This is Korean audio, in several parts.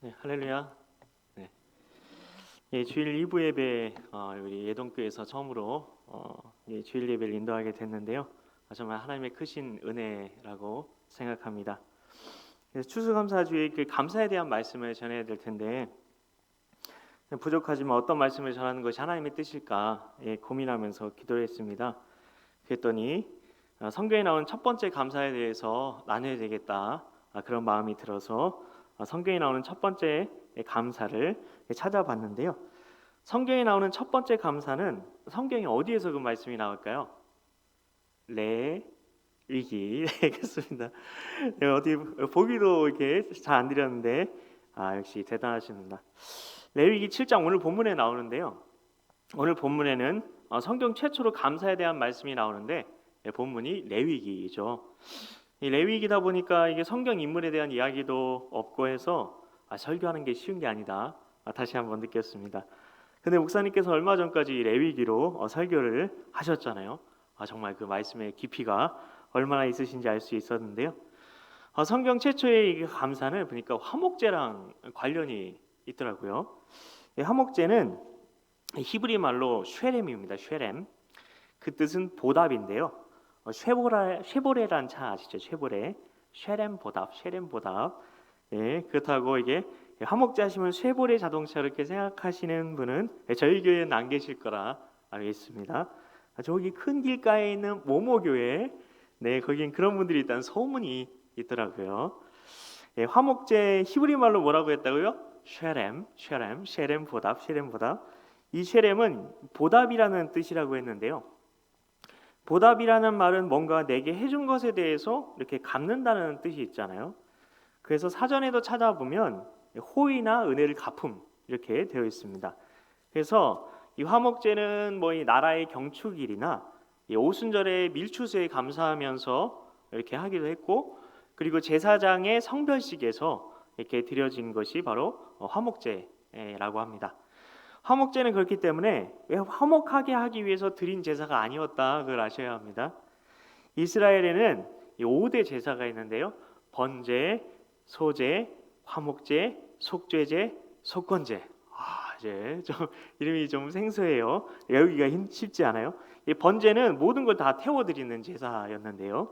네, 할렐루야. 네. 예, 주일 2부 예배 우리 예동교에서 처음으로 주일 예배를 인도하게 됐는데요. 정말 하나님의 크신 은혜라고 생각합니다. 그래서 추수감사주의 그 감사에 대한 말씀을 전해야 될 텐데 부족하지만 어떤 말씀을 전하는 것이 하나님의 뜻일까 고민하면서 기도했습니다. 그랬더니 성경에 나온 첫 번째 감사에 대해서 나눠야 되겠다 그런 마음이 들어서 성경에 나오는 첫 번째 감사를 찾아봤는데요. 성경에 나오는 첫 번째 감사는 성경에 어디에서 그 말씀이 나올까요? 레위기 그렇습니다. 어디 보기도 이렇게 잘 안 드렸는데 역시 대단하십니다. 레위기 7장 오늘 본문에 나오는데요. 오늘 본문에는 성경 최초로 감사에 대한 말씀이 나오는데 본문이 레위기이죠. 이 레위기다 보니까 이게 성경 인물에 대한 이야기도 없고 해서 설교하는 게 쉬운 게 아니다. 다시 한번 느꼈습니다. 근데 목사님께서 얼마 전까지 레위기로 설교를 하셨잖아요. 정말 그 말씀의 깊이가 얼마나 있으신지 알 수 있었는데요. 성경 최초의 이 감사는 보니까 화목제랑 관련이 있더라고요. 이 화목제는 히브리 말로 쉐렘입니다. 쉐렘. 그 뜻은 보답인데요. 쉐보레란 차 아시죠? 쉐보레. 쉐렘 보답. 예, 그렇다고 이게 화목제 하시면 쉐보레 자동차 이렇게 생각하시는 분은 저희 교회는 안 계실 거라 알겠습니다. 저기 큰 길가에 있는 모모교회, 네, 거긴 그런 분들이 있다는 소문이 있더라고요. 예, 화목제 히브리 말로 뭐라고 했다고요? 쉐렘 보답. 이 쉐렘은 보답이라는 뜻이라고 했는데요. 보답이라는 말은 뭔가 내게 해준 것에 대해서 이렇게 갚는다는 뜻이 있잖아요. 그래서 사전에도 찾아보면 호의나 은혜를 갚음 이렇게 되어 있습니다. 그래서 이 화목제는 뭐 이 나라의 경축일이나 이 오순절의 밀추수에 감사하면서 이렇게 하기도 했고, 그리고 제사장의 성별식에서 이렇게 드려진 것이 바로 화목제라고 합니다. 화목제는 그렇기 때문에 화목하게 하기 위해서 드린 제사가 아니었다, 그걸 아셔야 합니다. 이스라엘에는 5대 제사가 있는데요. 번제, 소제, 화목제, 속죄제, 속건제. 이제 좀 이름이 좀 생소해요. 외우기가 쉽지 않아요. 이 번제는 모든 걸 다 태워드리는 제사였는데요.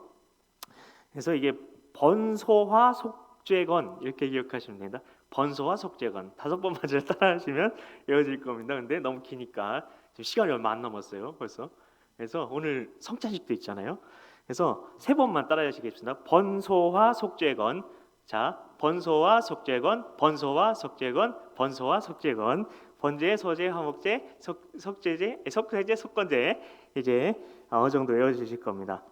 그래서 이게 번소화 속죄건 이렇게 기억하시면 됩니다. 번소화 속죄건 5번 맞을 따라하시면 외워질 겁니다. 근데 너무 기니까 지금 시간이 얼마 안 남았어요. 벌써. 그래서 오늘 성찬식도 있잖아요. 그래서 3번만 따라하시겠습니다. 번소화 속죄건. 자, 번소화 속죄건, 번제, 소제, 화목제, 속죄제, 속건제 이제 어느 정도 외워주실 겁니다.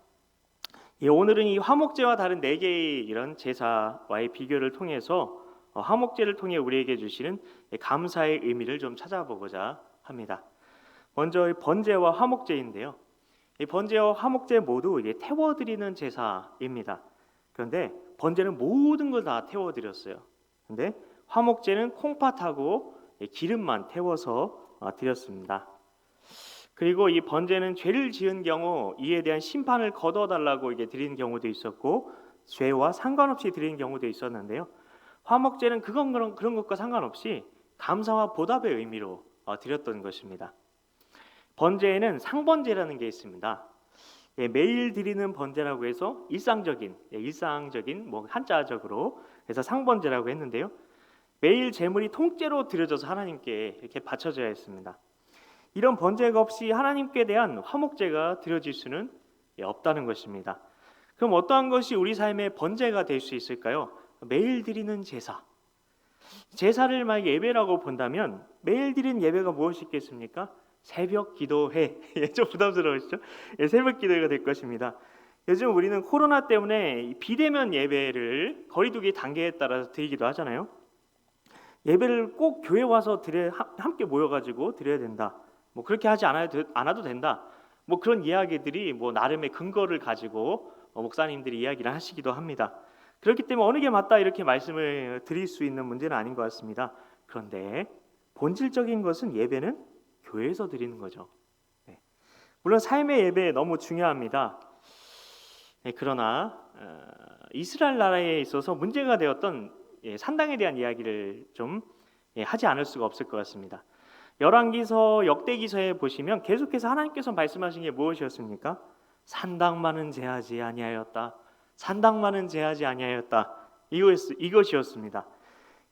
오늘은 이 화목제와 다른 4개의 이런 제사와의 비교를 통해서 화목제를 통해 우리에게 주시는 감사의 의미를 좀 찾아보고자 합니다. 먼저 번제와 화목제인데요. 이 번제와 화목제 모두 이게 태워드리는 제사입니다. 그런데 번제는 모든 걸 다 태워드렸어요. 그런데 화목제는 콩팥하고 기름만 태워서 드렸습니다. 그리고 이 번제는 죄를 지은 경우 이에 대한 심판을 거둬달라고 이게 드리는 경우도 있었고, 죄와 상관없이 드리는 경우도 있었는데요. 화목제는 그런 것과 상관없이 감사와 보답의 의미로 드렸던 것입니다. 번제에는 상번제라는 게 있습니다. 매일 드리는 번제라고 해서 일상적인 뭐 한자적으로 해서 상번제라고 했는데요. 매일 제물이 통째로 드려져서 하나님께 이렇게 바쳐져야 했습니다. 이런 번제가 없이 하나님께 대한 화목제가 드려질 수는 없다는 것입니다. 그럼 어떠한 것이 우리 삶의 번제가 될 수 있을까요? 매일 드리는 제사. 제사를 막 예배라고 본다면 매일 드리는 예배가 무엇이 있겠습니까? 새벽 기도회. 좀 부담스러우시죠? 새벽 기도회가 될 것입니다. 요즘 우리는 코로나 때문에 비대면 예배를 거리두기 단계에 따라서 드리기도 하잖아요. 예배를 꼭 교회 와서 함께 모여가지고 드려야 된다. 뭐 그렇게 하지 않아도 된다. 뭐 그런 이야기들이 뭐 나름의 근거를 가지고 목사님들이 이야기를 하시기도 합니다. 그렇기 때문에 어느 게 맞다 이렇게 말씀을 드릴 수 있는 문제는 아닌 것 같습니다. 그런데 본질적인 것은 예배는 교회에서 드리는 거죠. 물론 삶의 예배 너무 중요합니다. 그러나 이스라엘 나라에 있어서 문제가 되었던 산당에 대한 이야기를 좀 하지 않을 수가 없을 것 같습니다. 열왕기서, 역대기서에 보시면 계속해서 하나님께서 말씀하신 게 무엇이었습니까? 산당만은 제하지 아니하였다. 산당만은 제하지 아니하였다. 이것이었습니다.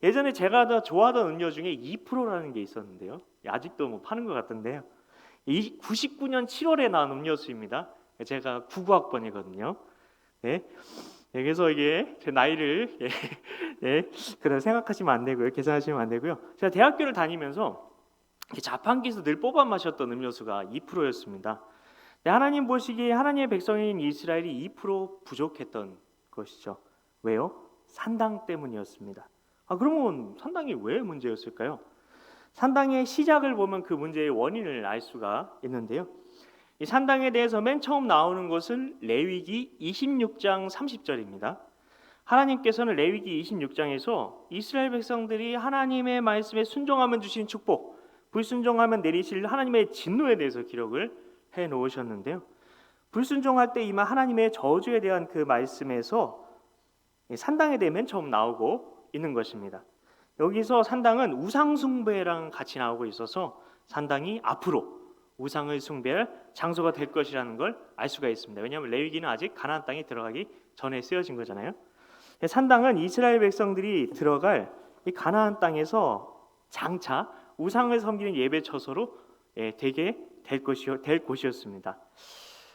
예전에 제가 더 좋아하던 음료 중에 2%라는 게 있었는데요. 아직도 뭐 파는 것 같던데요. 99년 7월에 나온 음료수입니다. 제가 99학번이거든요. 네. 그래서 이게 제 나이를 그런 생각하시면 안 되고요. 계산하시면 안 되고요. 제가 대학교를 다니면서 자판기에서 늘 뽑아 마셨던 음료수가 2%였습니다. 하나님 보시기에 하나님의 백성인 이스라엘이 2% 부족했던 것이죠. 왜요? 산당 때문이었습니다. 그러면 산당이 왜 문제였을까요? 산당의 시작을 보면 그 문제의 원인을 알 수가 있는데요. 이 산당에 대해서 맨 처음 나오는 것은 레위기 26장 30절입니다. 하나님께서는 레위기 26장에서 이스라엘 백성들이 하나님의 말씀에 순종하면 주신 축복, 불순종하면 내리실 하나님의 진노에 대해서 기록을 해 놓으셨는데요. 불순종할 때 임한 하나님의 저주에 대한 그 말씀에서 산당에 대해 맨 처음 나오고 있는 것입니다. 여기서 산당은 우상 숭배랑 같이 나오고 있어서 산당이 앞으로 우상을 숭배할 장소가 될 것이라는 걸 알 수가 있습니다. 왜냐하면 레위기는 아직 가나안 땅에 들어가기 전에 쓰여진 거잖아요. 산당은 이스라엘 백성들이 들어갈 이 가나안 땅에서 장차 우상을 섬기는 예배 처소로 되게 될 곳이었습니다.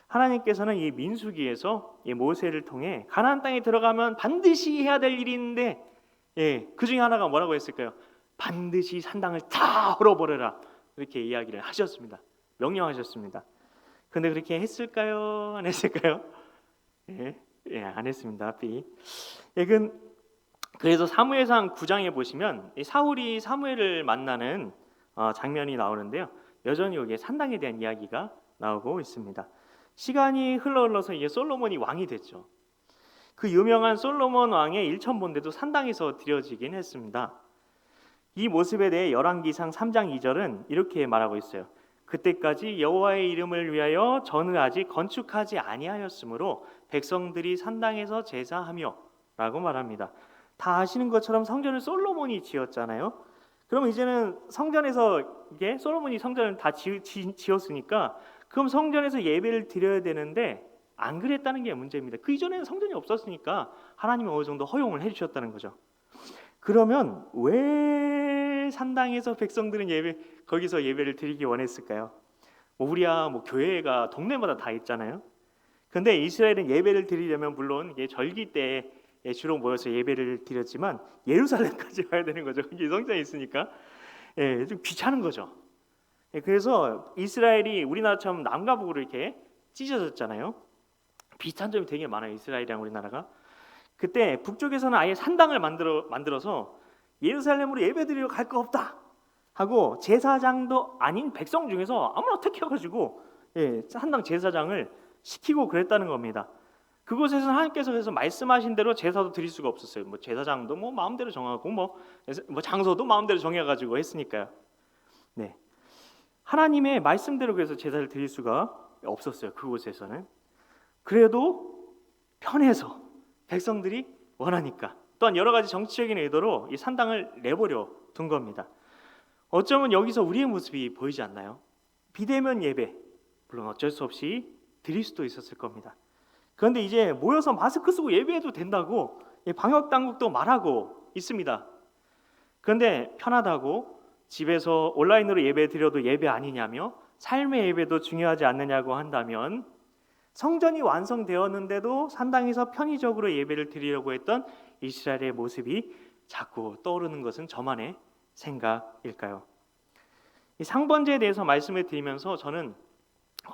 하나님께서는 이 민수기에서 이 모세를 통해 가나안 땅에 들어가면 반드시 해야 될 일이 있는데 그 중에 하나가 뭐라고 했을까요? 반드시 산당을 다 헐어버려라, 이렇게 이야기를 하셨습니다. 명령하셨습니다. 그런데 그렇게 했을까요? 안 했을까요? 안 했습니다. 그래서 사무엘상 9장에 보시면 사울이 사무엘을 만나는 장면이 나오는데요. 여전히 여기에 산당에 대한 이야기가 나오고 있습니다. 시간이 흘러서 이제 솔로몬이 왕이 됐죠. 그 유명한 솔로몬 왕의 일천번대도 산당에서 드려지긴 했습니다. 이 모습에 대해 열왕기상 3장 2절은 이렇게 말하고 있어요. 그때까지 여호와의 이름을 위하여 전을 아직 건축하지 아니하였으므로 백성들이 산당에서 제사하며 라고 말합니다. 다 아시는 것처럼 성전을 솔로몬이 지었잖아요. 그럼 이제는 성전에서 이게 솔로몬이 성전을 다 지었으니까 그럼 성전에서 예배를 드려야 되는데 안 그랬다는 게 문제입니다. 그 이전에는 성전이 없었으니까 하나님이 어느 정도 허용을 해주셨다는 거죠. 그러면 왜 산당에서 백성들은 거기서 예배를 드리기 원했을까요? 우리야 교회가 동네마다 다 있잖아요. 그런데 이스라엘은 예배를 드리려면 물론 이게 절기 때 주로 모여서 예배를 드렸지만 예루살렘까지 와야 되는 거죠. 이게 성전이 있으니까 좀 귀찮은 거죠. 그래서 이스라엘이 우리나라처럼 남과 북으로 이렇게 찢어졌잖아요. 비슷한 점이 되게 많아요. 이스라엘이랑 우리나라가. 그때 북쪽에서는 아예 산당을 만들어서 예루살렘으로 예배드리러 갈 거 없다 하고 제사장도 아닌 백성 중에서 아무나 택해가지고 산당 제사장을 시키고 그랬다는 겁니다. 그곳에서는 하나님께서 그래서 말씀하신 대로 제사도 드릴 수가 없었어요. 제사장도 마음대로 정하고 장소도 마음대로 정해가지고 했으니까요. 하나님의 말씀대로 그래서 제사를 드릴 수가 없었어요. 그곳에서는. 그래도 편해서 백성들이 원하니까 또한 여러 가지 정치적인 의도로 이 산당을 내버려 둔 겁니다. 어쩌면 여기서 우리의 모습이 보이지 않나요? 비대면 예배 물론 어쩔 수 없이 드릴 수도 있었을 겁니다. 그런데 이제 모여서 마스크 쓰고 예배해도 된다고 방역 당국도 말하고 있습니다. 그런데 편하다고 집에서 온라인으로 예배 드려도 예배 아니냐며 삶의 예배도 중요하지 않느냐고 한다면 성전이 완성되었는데도 산당에서 편의적으로 예배를 드리려고 했던 이스라엘의 모습이 자꾸 떠오르는 것은 저만의 생각일까요? 이 상번제에 대해서 말씀을 드리면서 저는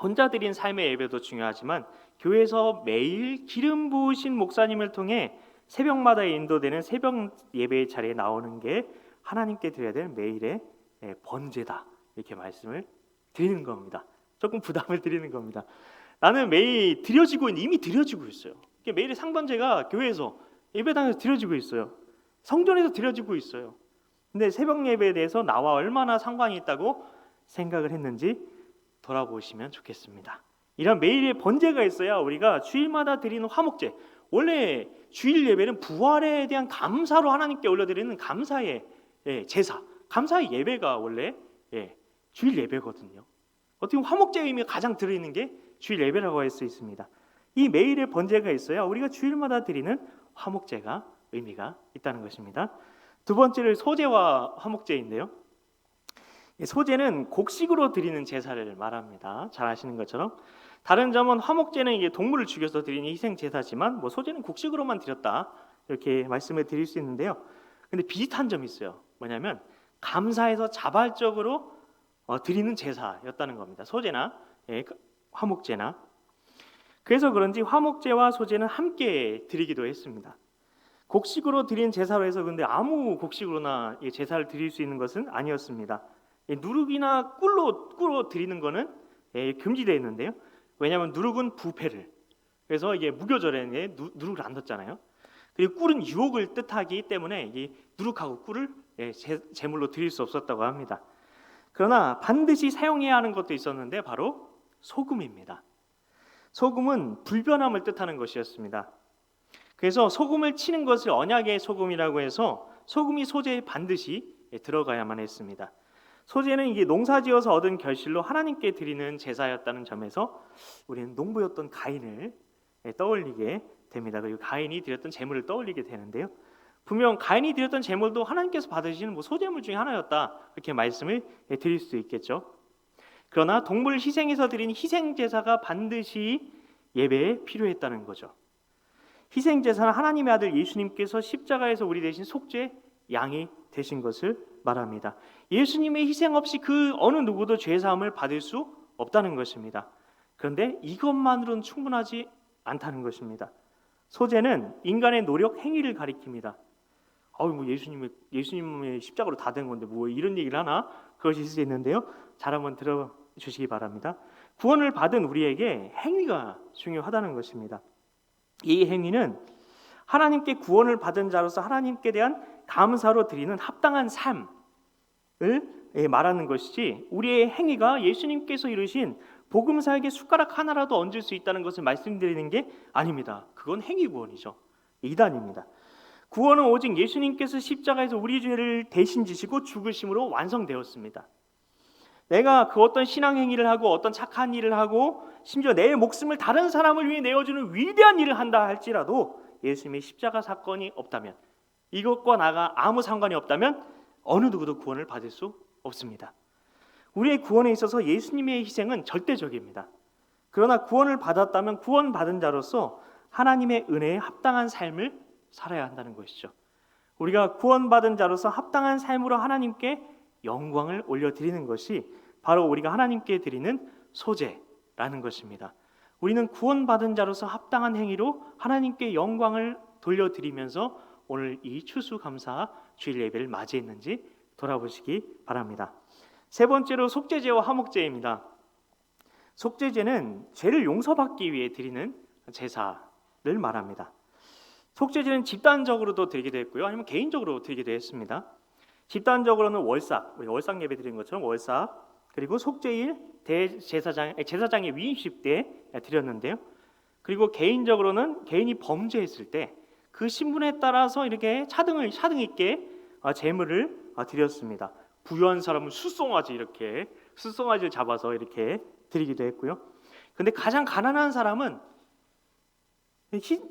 혼자 드린 삶의 예배도 중요하지만 교회에서 매일 기름 부으신 목사님을 통해 새벽마다 인도되는 새벽 예배의 자리에 나오는 게 하나님께 드려야 될 매일의 번제다, 이렇게 말씀을 드리는 겁니다. 조금 부담을 드리는 겁니다. 나는 매일 이미 드려지고 있어요. 매일의 상번제가 교회에서 예배당에서 드려지고 있어요. 성전에서 드려지고 있어요. 근데 새벽 예배에 대해서 나와 얼마나 상관이 있다고 생각을 했는지 돌아보시면 좋겠습니다. 이런 매일의 번제가 있어야 우리가 주일마다 드리는 화목제, 원래 주일 예배는 부활에 대한 감사로 하나님께 올려드리는 감사의 제사, 감사의 예배가 원래 주일 예배거든요. 어떻게 보면 화목제의 의미가 가장 들어있는 게 주일 예배라고 할 수 있습니다. 이 매일의 번제가 있어야 우리가 주일마다 드리는 화목제가 의미가 있다는 것입니다. 두 번째는 소제와 화목제인데요. 소제는 곡식으로 드리는 제사를 말합니다. 잘 아시는 것처럼 다른 점은 화목제는 이게 동물을 죽여서 드리는 희생 제사지만 소제는 곡식으로만 드렸다 이렇게 말씀을 드릴 수 있는데요. 근데 비슷한 점이 있어요. 뭐냐면 감사해서 자발적으로 드리는 제사였다는 겁니다. 소제나 화목제나. 그래서 그런지 화목제와 소제는 함께 드리기도 했습니다. 곡식으로 드린 제사로 해서 근데 아무 곡식으로나 제사를 드릴 수 있는 것은 아니었습니다. 누룩이나 꿀로 드리는 것은 금지되어 있는데요. 왜냐하면 누룩은 부패를, 그래서 이게 무교절에는 누룩을 안 넣었잖아요. 그리고 꿀은 유혹을 뜻하기 때문에 이 누룩하고 꿀을 제물로 드릴 수 없었다고 합니다. 그러나 반드시 사용해야 하는 것도 있었는데 바로 소금입니다. 소금은 불변함을 뜻하는 것이었습니다. 그래서 소금을 치는 것을 언약의 소금이라고 해서 소금이 소제에 반드시 들어가야만 했습니다. 소제는 이게 농사지어서 얻은 결실로 하나님께 드리는 제사였다는 점에서 우리는 농부였던 가인을 떠올리게 됩니다. 그리고 가인이 드렸던 제물을 떠올리게 되는데요. 분명 가인이 드렸던 제물도 하나님께서 받으시는 소제물 중에 하나였다 이렇게 말씀을 드릴 수 있겠죠. 그러나 동물을 희생해서 드린 희생 제사가 반드시 예배에 필요했다는 거죠. 희생 제사는 하나님의 아들 예수님께서 십자가에서 우리 대신 속죄 양이 되신 것을 말합니다. 예수님의 희생 없이 그 어느 누구도 죄 사함을 받을 수 없다는 것입니다. 그런데 이것만으로는 충분하지 않다는 것입니다. 소제는 인간의 노력 행위를 가리킵니다. 예수님의 십자가로 다 된 건데 이런 얘기를 하나? 그것이 있을 수 있는데요. 잘 한번 들어주시기 바랍니다. 구원을 받은 우리에게 행위가 중요하다는 것입니다. 이 행위는 하나님께 구원을 받은 자로서 하나님께 대한 감사로 드리는 합당한 삶을 말하는 것이지, 우리의 행위가 예수님께서 이루신 복음사에게 숟가락 하나라도 얹을 수 있다는 것을 말씀드리는 게 아닙니다. 그건 행위 구원이죠. 이단입니다. 구원은 오직 예수님께서 십자가에서 우리 죄를 대신 지시고 죽으심으로 완성되었습니다. 내가 그 어떤 신앙 행위를 하고 어떤 착한 일을 하고 심지어 내 목숨을 다른 사람을 위해 내어주는 위대한 일을 한다 할지라도 예수님의 십자가 사건이 없다면, 이것과 나가 아무 상관이 없다면 어느 누구도 구원을 받을 수 없습니다. 우리의 구원에 있어서 예수님의 희생은 절대적입니다. 그러나 구원을 받았다면 구원받은 자로서 하나님의 은혜에 합당한 삶을 살아야 한다는 것이죠. 우리가 구원받은 자로서 합당한 삶으로 하나님께 영광을 올려드리는 것이 바로 우리가 하나님께 드리는 소제라는 것입니다. 우리는 구원받은 자로서 합당한 행위로 하나님께 영광을 돌려드리면서 오늘 이 추수감사 주일 예배를 맞이했는지 돌아보시기 바랍니다. 세 번째로 속죄제와 화목제입니다. 속죄제는 죄를 용서받기 위해 드리는 제사를 말합니다. 속죄제는 집단적으로도 드리기도 했고요, 아니면 개인적으로 드리기도 했습니다. 집단적으로는 월삭 예배 드리는 것처럼 월삭, 그리고 속죄일 제사장의 위임식 때 드렸는데요. 그리고 개인적으로는 개인이 범죄했을 때 그 신분에 따라서 이렇게 차등 있게 제물을 드렸습니다. 부유한 사람은 숫송아지를 잡아서 이렇게 드리기도 했고요. 그런데 가장 가난한 사람은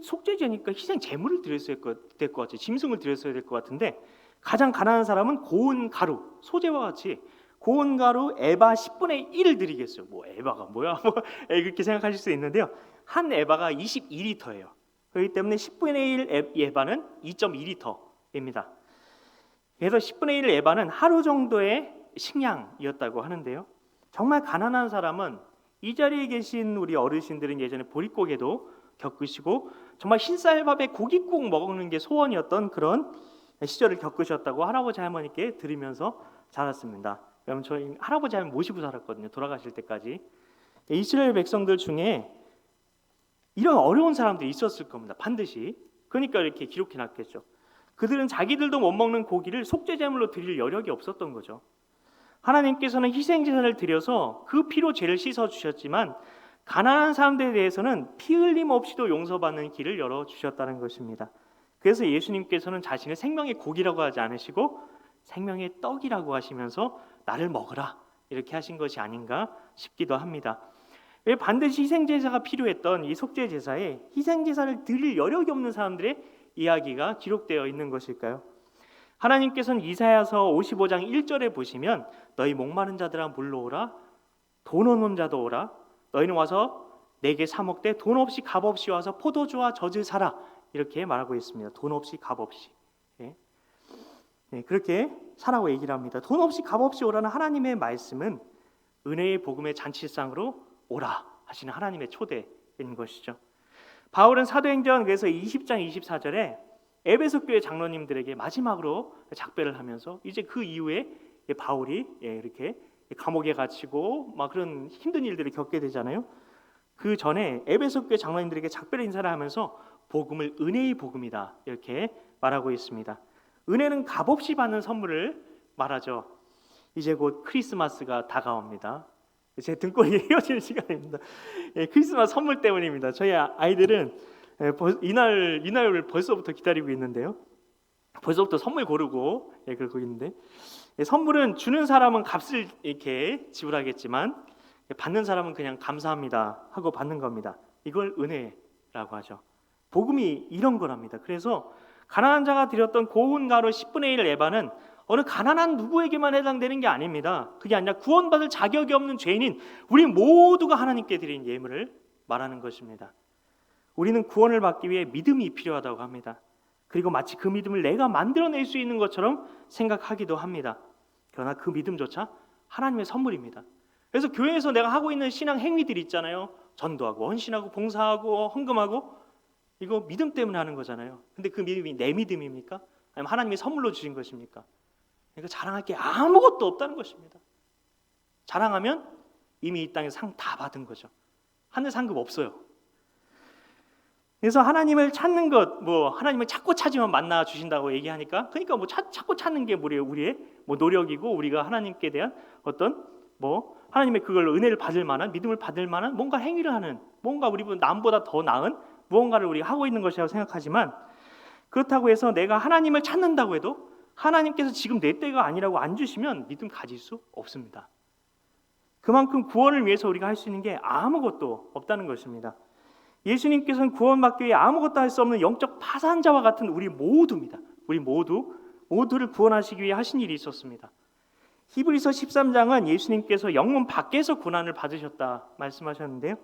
속죄제니까 희생 제물을 드렸어야 될 것 같아요. 짐승을 드렸어야 될 것 같은데, 가장 가난한 사람은 고운 가루, 소제와 같이 고운 가루 에바 10분의 1을 드리겠어요. 에바가 뭐야? 그렇게 생각하실 수 있는데요. 한 에바가 22리터예요. 그렇기 때문에 10분의 1 에바는 2.2리터입니다. 그래서 10분의 1 에바는 하루 정도의 식량이었다고 하는데요. 정말 가난한 사람은 이 자리에 계신 우리 어르신들은 예전에 보릿고개도 겪으시고 정말 흰쌀밥에 고깃국 먹는 게 소원이었던 그런 시절을 겪으셨다고 할아버지 할머니께 들으면서 자랐습니다. 그럼 저희 할아버지 할머니 모시고 살았거든요. 돌아가실 때까지. 이스라엘 백성들 중에 이런 어려운 사람들이 있었을 겁니다. 반드시. 그러니까 이렇게 기록해놨겠죠. 그들은 자기들도 못 먹는 고기를 속죄제물로 드릴 여력이 없었던 거죠. 하나님께서는 희생제사를 드려서 그 피로 죄를 씻어주셨지만 가난한 사람들에 대해서는 피 흘림 없이도 용서받는 길을 열어주셨다는 것입니다. 그래서 예수님께서는 자신을 생명의 고기라고 하지 않으시고 생명의 떡이라고 하시면서 나를 먹으라 이렇게 하신 것이 아닌가 싶기도 합니다. 왜 반드시 희생제사가 필요했던 이 속죄제사에 희생제사를 드릴 여력이 없는 사람들의 이야기가 기록되어 있는 것일까요? 하나님께서는 이사야서 55장 1절에 보시면 너희 목마른 자들아 물러오라 돈 없는 자도 오라 너희는 와서 내게 사 먹되 돈 없이 값 없이 와서 포도주와 젖을 사라 이렇게 말하고 있습니다. 돈 없이 값 없이 그렇게 사라고 얘기를 합니다. 돈 없이 값 없이 오라는 하나님의 말씀은 은혜의 복음의 잔치상으로 오라 하시는 하나님의 초대인 것이죠. 바울은 사도행전 그래서 20장 24절에 에베소 교회 장로님들에게 마지막으로 작별을 하면서 이제 그 이후에 바울이 이렇게 감옥에 갇히고 막 그런 힘든 일들을 겪게 되잖아요. 그 전에 에베소 교회 장로님들에게 작별 인사를 하면서 복음을 은혜의 복음이다 이렇게 말하고 있습니다. 은혜는 값없이 받는 선물을 말하죠. 이제 곧 크리스마스가 다가옵니다. 제 등골이 휘어지는 시간입니다. 크리스마스 선물 때문입니다. 저희 아이들은 이날을 벌써부터 기다리고 있는데요. 벌써부터 선물 고르고 그러고 있는데 선물은 주는 사람은 값을 이렇게 지불하겠지만 받는 사람은 그냥 감사합니다 하고 받는 겁니다. 이걸 은혜라고 하죠. 복음이 이런 거랍니다. 그래서 가난한 자가 드렸던 고운 가루 10분의 1 에바는 어느 가난한 누구에게만 해당되는 게 아닙니다. 그게 아니라 구원받을 자격이 없는 죄인인 우리 모두가 하나님께 드린 예물을 말하는 것입니다. 우리는 구원을 받기 위해 믿음이 필요하다고 합니다. 그리고 마치 그 믿음을 내가 만들어낼 수 있는 것처럼 생각하기도 합니다. 그러나 그 믿음조차 하나님의 선물입니다. 그래서 교회에서 내가 하고 있는 신앙 행위들이 있잖아요. 전도하고 헌신하고 봉사하고 헌금하고 이거 믿음 때문에 하는 거잖아요. 근데 그 믿음이 내 믿음입니까? 아니면 하나님이 선물로 주신 것입니까? 그러니까 자랑할 게 아무것도 없다는 것입니다. 자랑하면 이미 이 땅에 상 다 받은 거죠. 하늘 상급 없어요. 그래서 하나님을 찾는 것, 하나님을 찾고 찾으면 만나 주신다고 얘기하니까, 그러니까 찾고 찾는 게 우리의 노력이고 우리가 하나님께 대한 어떤 하나님의 그걸 은혜를 받을 만한 믿음을 받을 만한 뭔가 행위를 하는 뭔가 우리 남보다 더 나은 무언가를 우리가 하고 있는 것이라고 생각하지만 그렇다고 해서 내가 하나님을 찾는다고 해도 하나님께서 지금 내 때가 아니라고 안 주시면 믿음 가질 수 없습니다. 그만큼 구원을 위해서 우리가 할 수 있는 게 아무것도 없다는 것입니다. 예수님께서는 구원받기 위해 아무것도 할 수 없는 영적 파산자와 같은 우리 모두입니다. 우리 모두를 구원하시기 위해 하신 일이 있었습니다. 히브리서 13장은 예수님께서 영문 밖에서 고난을 받으셨다 말씀하셨는데요.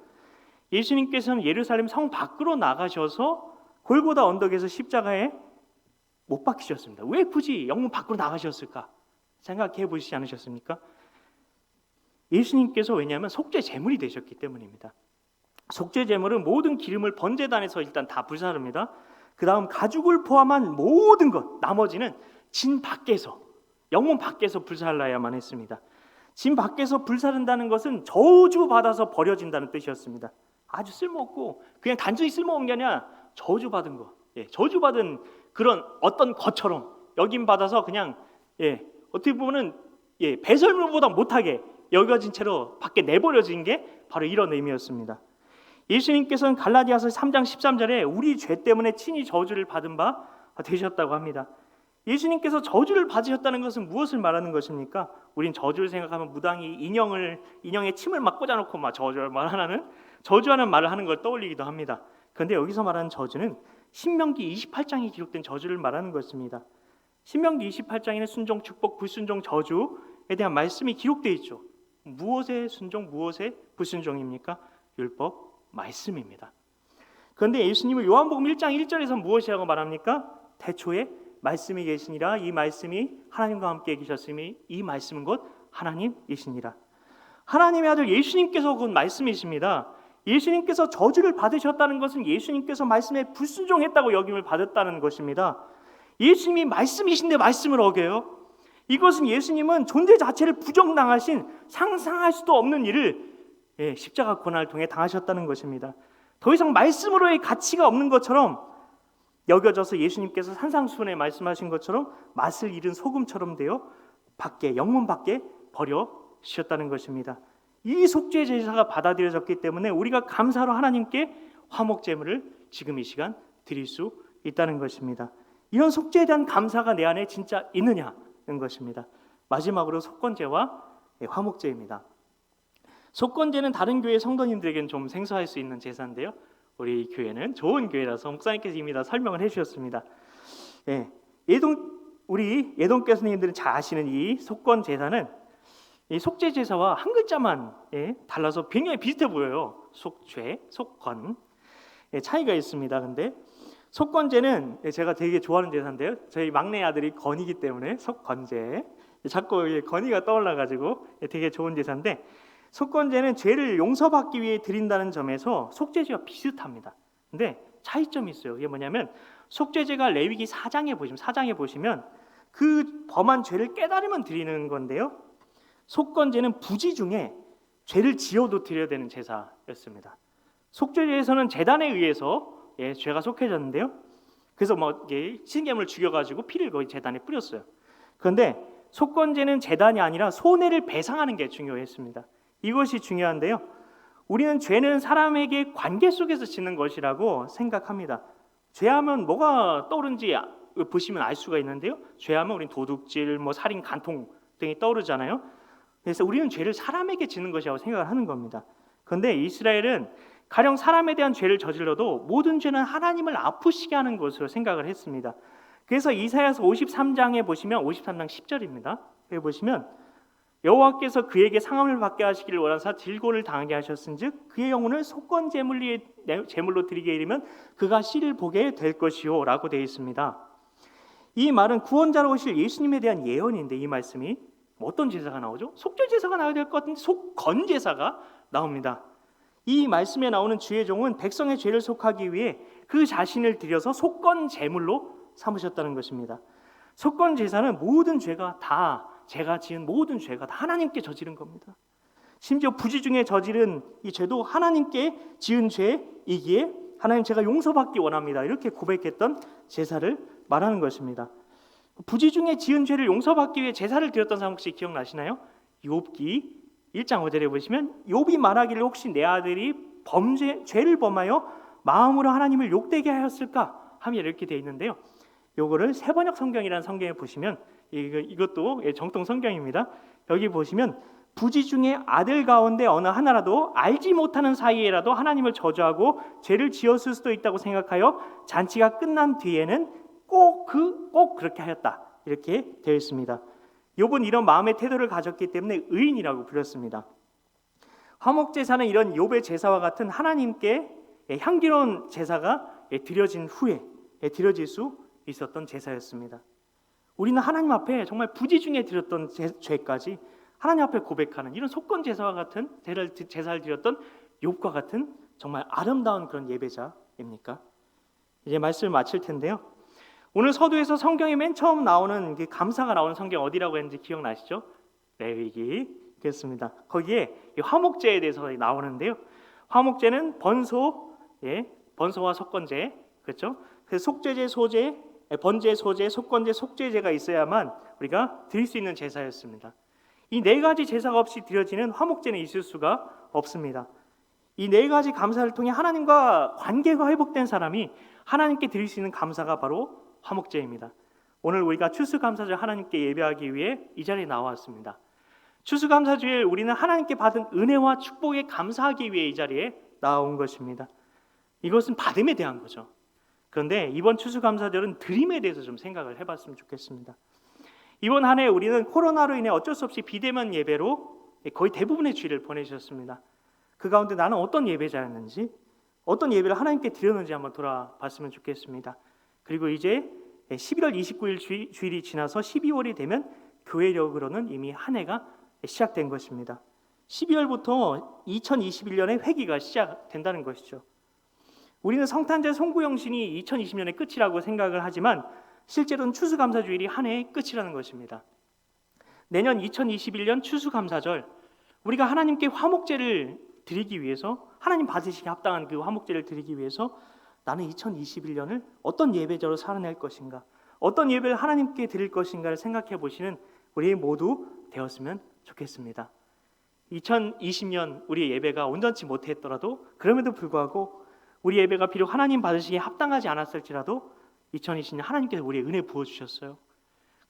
예수님께서는 예루살렘 성 밖으로 나가셔서 골고다 언덕에서 십자가에 못 박히셨습니다. 왜 굳이 영문 밖으로 나가셨을까? 생각해 보시지 않으셨습니까? 예수님께서 왜냐하면 속죄 제물이 되셨기 때문입니다. 속죄 제물은 모든 기름을 번제단에서 일단 다 불사릅니다. 그 다음 가죽을 포함한 모든 것, 나머지는 진 밖에서, 영문 밖에서 불살라야만 했습니다. 진 밖에서 불사른다는 것은 저주받아서 버려진다는 뜻이었습니다. 아주 쓸모없고 그냥 단순히 쓸모없는 게 아니라 저주받은 거, 저주받은 그런 어떤 것처럼 여김받아서 그냥 어떻게 보면은 배설물보다 못하게 여겨진 채로 밖에 내버려진 게 바로 이런 의미였습니다. 예수님께서는 갈라디아서 3장 13절에 우리 죄 때문에 친히 저주를 받은 바 되셨다고 합니다. 예수님께서 저주를 받으셨다는 것은 무엇을 말하는 것입니까? 우린 저주를 생각하면 무당이 인형에 침을 막 꽂아놓고 막 저주하는 말을 하는 걸 떠올리기도 합니다. 그런데 여기서 말하는 저주는 신명기 28장에 기록된 저주를 말하는 것입니다. 신명기 28장에는 순종, 축복, 불순종, 저주에 대한 말씀이 기록되어 있죠. 무엇의 순종, 무엇의 불순종입니까? 율법, 말씀입니다. 그런데 예수님은 요한복음 1장 1절에서 무엇이라고 말합니까? 태초에 말씀이 계시니라. 이 말씀이 하나님과 함께 계셨으니 이 말씀은 곧 하나님이시니라. 하나님의 아들 예수님께서 곧 말씀이십니다. 예수님께서 저주를 받으셨다는 것은 예수님께서 말씀에 불순종했다고 여김을 받았다는 것입니다. 예수님이 말씀이신데 말씀을 어겨요. 이것은 예수님은 존재 자체를 부정당하신 상상할 수도 없는 일을 십자가 고난을 통해 당하셨다는 것입니다. 더 이상 말씀으로의 가치가 없는 것처럼 여겨져서 예수님께서 산상수훈에 말씀하신 것처럼 맛을 잃은 소금처럼 되어 영문 밖에 버려 주셨다는 것입니다. 이 속죄 제사가 받아들여졌기 때문에 우리가 감사로 하나님께 화목 제물을 지금 이 시간 드릴 수 있다는 것입니다. 이런 속죄에 대한 감사가 내 안에 진짜 있느냐는 것입니다. 마지막으로 속건제와 화목제입니다. 속건제는 다른 교회 성도님들에게는 좀 생소할 수 있는 제사인데요, 우리 교회는 좋은 교회라서 목사님께서 이미 다 설명을 해주셨습니다. 우리 예동 교수님들은 잘 아시는 이 속건 제사는 이 속죄 제사와 한 글자만 달라서 굉장히 비슷해 보여요. 속죄, 속건 차이가 있습니다. 근데 속건제는 제가 되게 좋아하는 제사인데요, 저희 막내 아들이 건이기 때문에 속건제, 자꾸 건이가 떠올라가지고 되게 좋은 제사인데, 속건제는 죄를 용서받기 위해 드린다는 점에서 속죄제와 비슷합니다. 근데 차이점이 있어요. 이게 뭐냐면 속죄제가 레위기 4장에 보시면 그 범한 죄를 깨달으면 드리는 건데요, 속건제는 부지 중에 죄를 지어도 드려야 되는 제사였습니다. 속죄제에서는 제단에 의해서 죄가 속해졌는데요, 그래서 신개물을 죽여가지고 피를 거의 제단에 뿌렸어요. 그런데 속건제는 제단이 아니라 손해를 배상하는 게 중요했습니다. 이것이 중요한데요, 우리는 죄는 사람에게 관계 속에서 짓는 것이라고 생각합니다. 죄하면 뭐가 떠오른지 보시면 알 수가 있는데요, 죄하면 우리는 도둑질, 살인, 간통 등이 떠오르잖아요. 그래서 우리는 죄를 사람에게 짓는 것이라고 생각을 하는 겁니다. 그런데 이스라엘은 가령 사람에 대한 죄를 저질러도 모든 죄는 하나님을 아프시게 하는 것으로 생각을 했습니다. 그래서 이사야서 53장에 보시면 53장 10절입니다. 여기 보시면 여호와께서 그에게 상함을 받게 하시기를 원하사 질고를 당하게 하셨은즉 그의 영혼을 속건 제물로 드리게 이르면 그가 씨를 보게 될 것이요 라고 되어 있습니다. 이 말은 구원자로 오실 예수님에 대한 예언인데, 이 말씀이 어떤 제사가 나오죠? 속죄 제사가 나와야 될 것 같은데 속건 제사가 나옵니다. 이 말씀에 나오는 주의 종은 백성의 죄를 속하기 위해 그 자신을 들여서 속건 제물로 삼으셨다는 것입니다. 속건 제사는 모든 죄가 다, 제가 지은 모든 죄가 다 하나님께 저지른 겁니다. 심지어 부지 중에 저지른 이 죄도 하나님께 지은 죄이기에 하나님, 제가 용서받기 원합니다, 이렇게 고백했던 제사를 말하는 것입니다. 부지 중에 지은 죄를 용서받기 위해 제사를 드렸던 사람 혹시 기억나시나요? 욥기 1장 5절에 보시면 욥이 말하기를 혹시 내 아들이 죄를 범하여 마음으로 하나님을 욕되게 하였을까 하며 이렇게 되어 있는데요, 요거를 세번역 성경이라는 성경에 보시면 이것도 정통 성경입니다. 여기 보시면 부지 중에 아들 가운데 어느 하나라도 알지 못하는 사이에라도 하나님을 저주하고 죄를 지었을 수도 있다고 생각하여 잔치가 끝난 뒤에는 꼭 그렇게 하였다, 이렇게 되어 있습니다. 욥은 이런 마음의 태도를 가졌기 때문에 의인이라고 불렸습니다. 화목제사는 이런 욥의 제사와 같은 하나님께 향기로운 제사가 드려진 후에 드려질 수 있었던 제사였습니다. 우리는 하나님 앞에 정말 부지 중에 드렸던 죄까지 하나님 앞에 고백하는 이런 속건 제사와 같은 제사를 드렸던 욥과 같은 정말 아름다운 그런 예배자입니까? 이제 말씀을 마칠 텐데요, 오늘 서두에서 성경에 맨 처음 나오는 감사가 나오는 성경 어디라고 했는지 기억나시죠? 레위기. 그렇습니다. 거기에 화목제에 대해서 나오는데요, 화목제는 번소와 속건제, 그렇죠? 그래서 속죄제, 소제, 번제, 소제, 속건제, 속죄제가 있어야만 우리가 드릴 수 있는 제사였습니다. 이 네 가지 제사가 없이 드려지는 화목제는 있을 수가 없습니다. 이 네 가지 감사를 통해 하나님과 관계가 회복된 사람이 하나님께 드릴 수 있는 감사가 바로 화목제입니다. 오늘 우리가 추수감사절 하나님께 예배하기 위해 이 자리에 나왔습니다. 추수감사주일 우리는 하나님께 받은 은혜와 축복에 감사하기 위해 이 자리에 나온 것입니다. 이것은 받음에 대한 거죠. 그런데 이번 추수감사절은 드림에 대해서 좀 생각을 해봤으면 좋겠습니다. 이번 한 해 우리는 코로나로 인해 어쩔 수 없이 비대면 예배로 거의 대부분의 주일을 보내셨습니다. 그 가운데 나는 어떤 예배자였는지, 어떤 예배를 하나님께 드렸는지 한번 돌아봤으면 좋겠습니다. 그리고 이제 11월 29일 주일이 지나서 12월이 되면 교회력으로는 이미 한 해가 시작된 것입니다. 12월부터 2021년의 회기가 시작된다는 것이죠. 우리는 성탄절 송구영신이 2020년의 끝이라고 생각을 하지만 실제로는 추수감사주일이 한 해의 끝이라는 것입니다. 내년 2021년 추수감사절, 우리가 하나님께 화목제를 드리기 위해서, 하나님 받으시기 합당한 그 화목제를 드리기 위해서 나는 2021년을 어떤 예배자로 살아낼 것인가, 어떤 예배를 하나님께 드릴 것인가를 생각해 보시는 우리 모두 되었으면 좋겠습니다. 2020년 우리의 예배가 온전치 못했더라도 그럼에도 불구하고 우리 예배가 비록 하나님 받으시기에 합당하지 않았을지라도 2020년 하나님께서 우리의 은혜 부어주셨어요.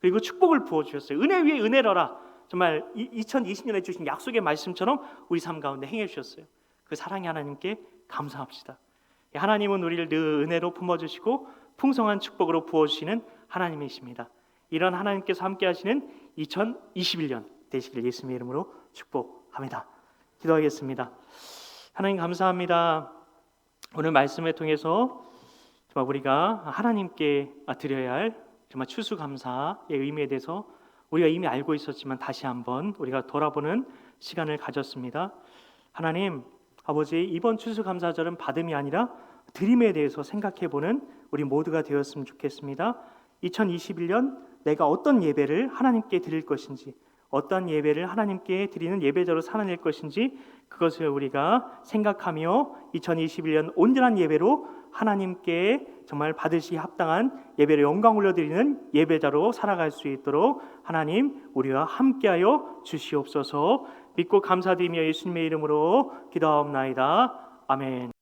그리고 축복을 부어주셨어요. 은혜 위에 은혜로라. 정말 2020년에 주신 약속의 말씀처럼 우리 삶 가운데 행해 주셨어요. 그 사랑의 하나님께 감사합시다. 하나님은 우리를 늘 은혜로 품어주시고 풍성한 축복으로 부어주시는 하나님이십니다. 이런 하나님께서 함께 하시는 2021년 되시길 예수님의 이름으로 축복합니다. 기도하겠습니다. 하나님 감사합니다. 오늘 말씀을 통해서 정말 우리가 하나님께 드려야 할 정말 추수감사의 의미에 대해서 우리가 이미 알고 있었지만 다시 한번 우리가 돌아보는 시간을 가졌습니다. 하나님 아버지, 이번 추수감사절은 받음이 아니라 드림에 대해서 생각해보는 우리 모두가 되었으면 좋겠습니다. 2021년 내가 어떤 예배를 하나님께 드릴 것인지, 어떤 예배를 하나님께 드리는 예배자로 살아낼 것인지 그것을 우리가 생각하며 2021년 온전한 예배로 하나님께 정말 받으시 합당한 예배를 영광 올려드리는 예배자로 살아갈 수 있도록 하나님 우리와 함께하여 주시옵소서. 믿고 감사드리며 예수님의 이름으로 기도하옵나이다. 아멘.